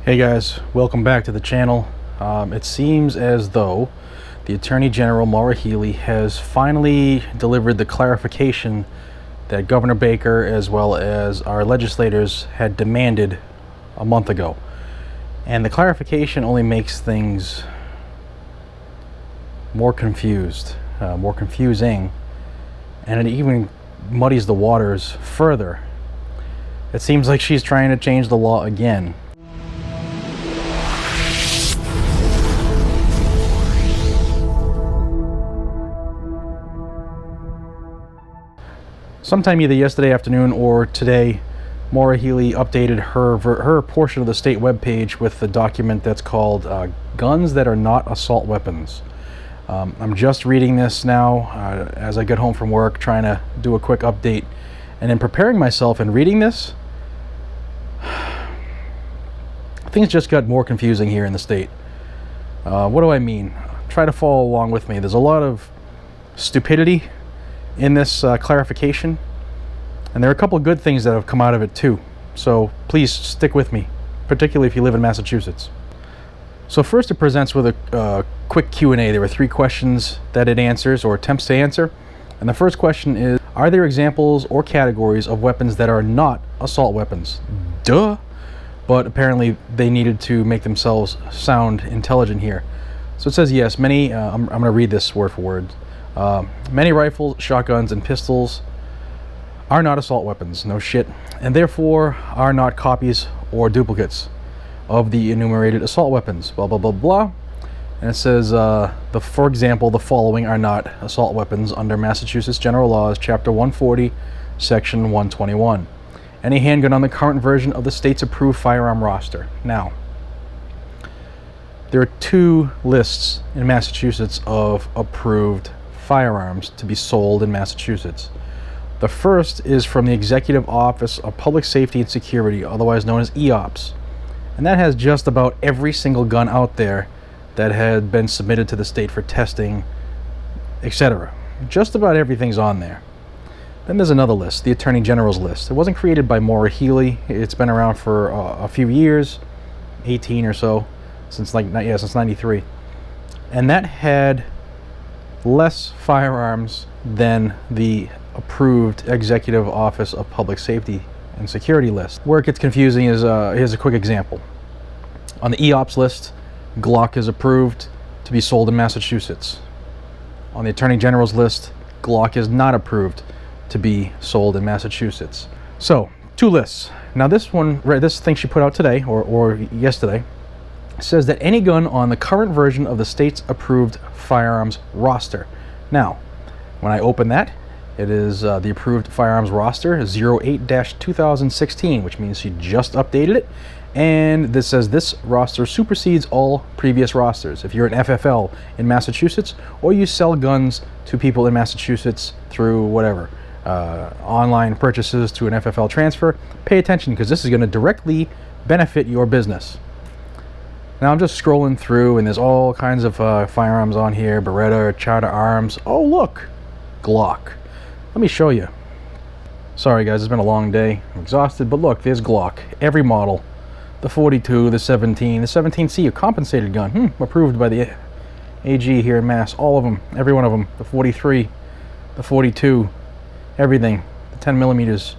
Hey guys, welcome back to the channel. It seems as though the Attorney General Maura Healey has finally delivered the clarification that Governor Baker as well as our legislators had demanded a month ago. And the clarification only makes things more confusing, and it even muddies the waters further. It seems like she's trying to change the law again. Sometime either yesterday afternoon or today, Maura Healey updated her portion of the state webpage with the document that's called Guns That Are Not Assault Weapons. I'm just reading this now as I get home from work, trying to do a quick update. And in preparing myself and reading this, things just got more confusing here in the state. What do I mean? Try to follow along with me. There's a lot of stupidity in this clarification, and there are a couple of good things that have come out of it too, so please stick with me, particularly if you live in Massachusetts. So first, it presents with a quick Q&A. There were 3 questions that it answers or attempts to answer, and the first question is, are there examples or categories of weapons that are not assault weapons? Duh! But apparently they needed to make themselves sound intelligent here. So it says yes, many, I'm going to read this word for word. Many rifles, shotguns, and pistols are not assault weapons, no shit, and therefore are not copies or duplicates of the enumerated assault weapons, blah blah blah blah. And it says, for example, the following are not assault weapons under Massachusetts General Laws, Chapter 140, Section 121. Any handgun on the current version of the state's approved firearm roster. Now, there are 2 lists in Massachusetts of approved firearms to be sold in Massachusetts. The first is from the Executive Office of Public Safety and Security, otherwise known as EOPS, and that has just about every single gun out there that had been submitted to the state for testing, etc. Just about everything's on there. Then there's another list, the Attorney General's list. It wasn't created by Maura Healey. It's been around for a few years, 18 or so, since 93, and that had less firearms than the approved Executive Office of Public Safety and Security list. Where it gets confusing is, here's a quick example. On the EOPS list, Glock is approved to be sold in Massachusetts. On the Attorney General's list, Glock is not approved to be sold in Massachusetts. So, 2 lists. Now this one, this thing she put out today, or yesterday, says that any gun on the current version of the state's approved firearms roster. Now, when I open that, it is the approved firearms roster 08-2016, which means she just updated it, and this says this roster supersedes all previous rosters. If you're an FFL in Massachusetts, or you sell guns to people in Massachusetts through whatever, online purchases to an FFL transfer, pay attention, because this is going to directly benefit your business. Now I'm just scrolling through, and there's all kinds of firearms on here. Beretta, Charter Arms. Oh look, Glock. Let me show you. Sorry guys, it's been a long day. I'm exhausted, but look, there's Glock. Every model. The 42, the 17, the 17C, a compensated gun. Approved by the AG here in Mass. All of them, every one of them. The 43, the 42, everything. The 10 millimeters,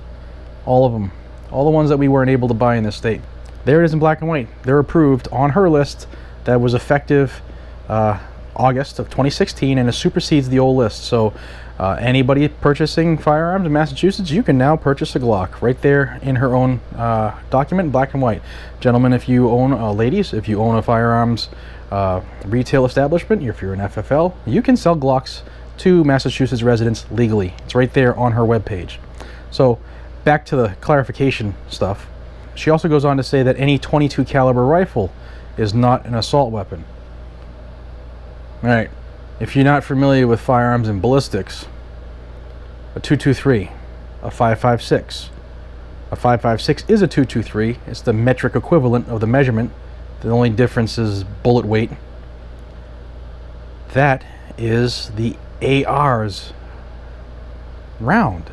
all of them. All the ones that we weren't able to buy in this state. There it is in black and white. They're approved on her list that was effective August of 2016, and it supersedes the old list. So anybody purchasing firearms in Massachusetts, you can now purchase a Glock right there in her own document, black and white. Gentlemen, if you own, ladies, if you own a firearms retail establishment, if you're an FFL, you can sell Glocks to Massachusetts residents legally. It's right there on her webpage. So back to the clarification stuff. She also goes on to say that any .22 caliber rifle is not an assault weapon. Alright, if you're not familiar with firearms and ballistics, a .223, a .556. A .556 is a .223. It's the metric equivalent of the measurement. The only difference is bullet weight. That is the AR's round.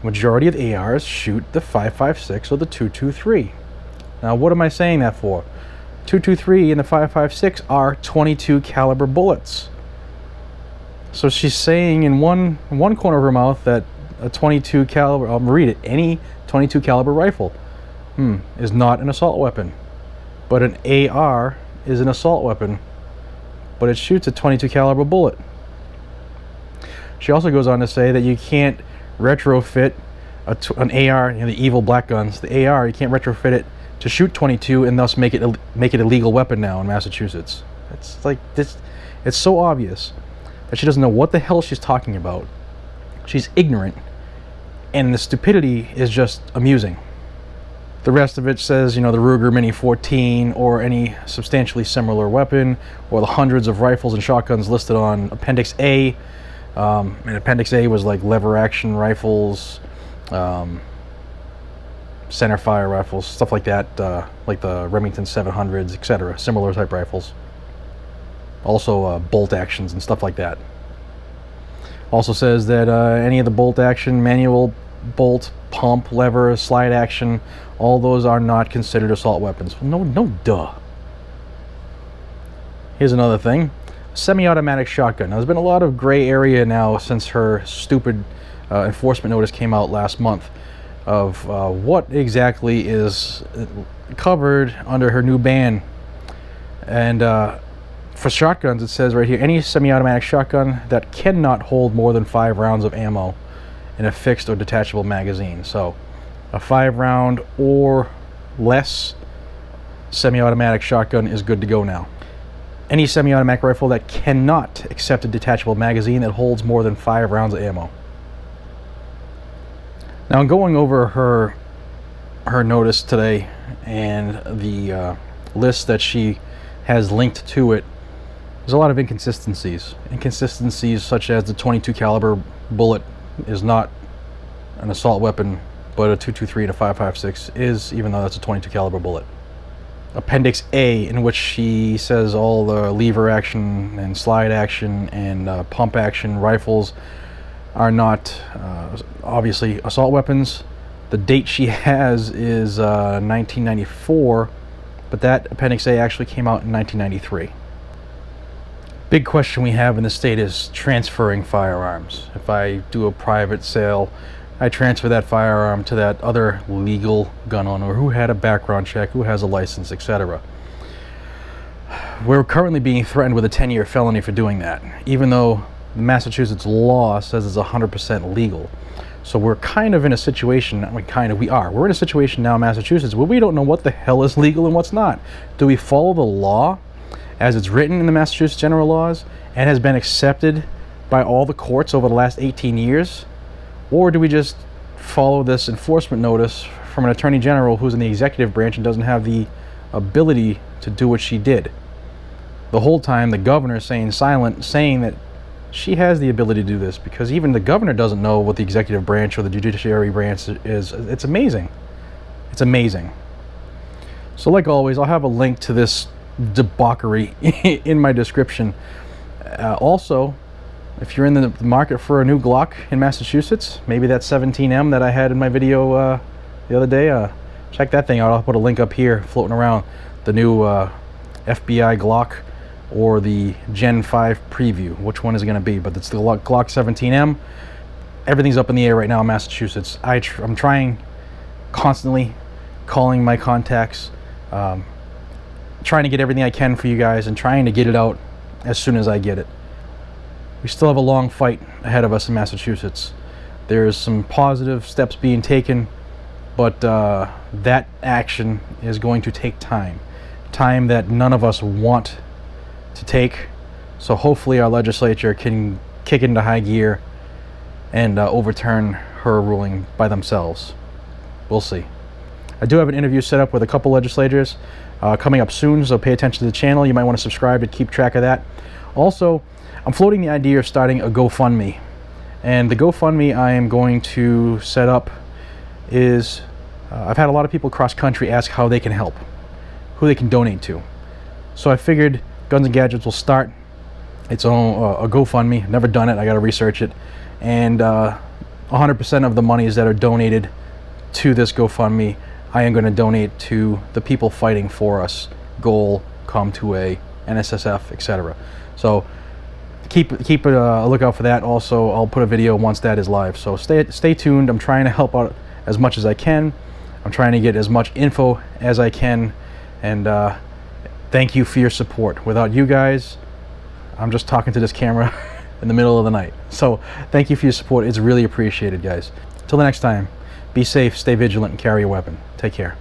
Majority of the ARs shoot the .556 or the .223. Now, what am I saying that for? 223 and the 5.56 are 22 caliber bullets. So she's saying in one corner of her mouth that a 22 caliber, I'll read it, any 22 caliber rifle is not an assault weapon. But an AR is an assault weapon, but it shoots a 22 caliber bullet. She also goes on to say that you can't retrofit an AR, the evil black guns, the AR, you can't retrofit it to shoot 22 and thus make it a legal weapon now in Massachusetts. It's like this. It's so obvious that she doesn't know what the hell she's talking about. She's ignorant, and the stupidity is just amusing. The rest of it says, the Ruger Mini 14 or any substantially similar weapon, or the hundreds of rifles and shotguns listed on Appendix A. And Appendix A was like lever action rifles, center fire rifles, stuff like that, like the Remington 700s, etc., similar type rifles. Also bolt actions and stuff like that. Also says that any of the bolt action, manual bolt, pump, lever, slide action, all those are not considered assault weapons. No, duh. Here's another thing. Semi-automatic shotgun. Now, there's been a lot of gray area now since her stupid enforcement notice came out last month of what exactly is covered under her new ban. And for shotguns, it says right here, any semi-automatic shotgun that cannot hold more than 5 rounds of ammo in a fixed or detachable magazine. So a 5-round or less semi-automatic shotgun is good to go now. Any semi-automatic rifle that cannot accept a detachable magazine that holds more than 5 rounds of ammo. Now, in going over her notice today and the list that she has linked to it, there's a lot of inconsistencies. Inconsistencies such as the 22 caliber bullet is not an assault weapon, but a 223 and a 5.56 is, even though that's a 22 caliber bullet. Appendix A, in which she says all the lever action and slide action and pump action rifles are not obviously assault weapons. The date she has is 1994, but that Appendix A actually came out in 1993. Big question we have in the state is transferring firearms. If I do a private sale, I transfer that firearm to that other legal gun owner who had a background check, who has a license, etc. We're currently being threatened with a 10-year felony for doing that, even though the Massachusetts law says it's 100% legal. So we're kind of in a situation, we're in a situation now in Massachusetts where we don't know what the hell is legal and what's not. Do we follow the law as it's written in the Massachusetts general laws and has been accepted by all the courts over the last 18 years? Or do we just follow this enforcement notice from an attorney general who's in the executive branch and doesn't have the ability to do what she did? The whole time the governor is saying silent, saying that she has the ability to do this, because even the governor doesn't know what the executive branch or the judiciary branch is. It's amazing. It's amazing. So like always, I'll have a link to this debauchery in my description. Also, if you're in the market for a new Glock in Massachusetts, maybe that 17M that I had in my video the other day, check that thing out. I'll put a link up here floating around. The new FBI Glock or the Gen 5 preview. Which one is it going to be? But it's the Glock 17M. Everything's up in the air right now in Massachusetts. I'm trying constantly, calling my contacts, trying to get everything I can for you guys and trying to get it out as soon as I get it. We still have a long fight ahead of us in Massachusetts. There's some positive steps being taken, but that action is going to take time. Time that none of us want to take. So hopefully our legislature can kick into high gear and overturn her ruling by themselves. We'll see. I do have an interview set up with a couple legislators coming up soon, so pay attention to the channel. You might want to subscribe to keep track of that. Also, I'm floating the idea of starting a GoFundMe, and the GoFundMe I am going to set up is I've had a lot of people across country ask how they can help, who they can donate to. So I figured Guns and Gadgets will start its own a GoFundMe. Never done it. I got to research it, and 100% of the monies that are donated to this GoFundMe I am going to donate to the people fighting for us, Goal, Com2A, NSSF, etc. So keep a lookout for that. Also, I'll put a video once that is live. So stay tuned. I'm trying to help out as much as I can. I'm trying to get as much info as I can, and thank you for your support. Without you guys, I'm just talking to this camera in the middle of the night. So thank you for your support. It's really appreciated, guys. Till the next time, be safe, stay vigilant, and carry a weapon. Take care.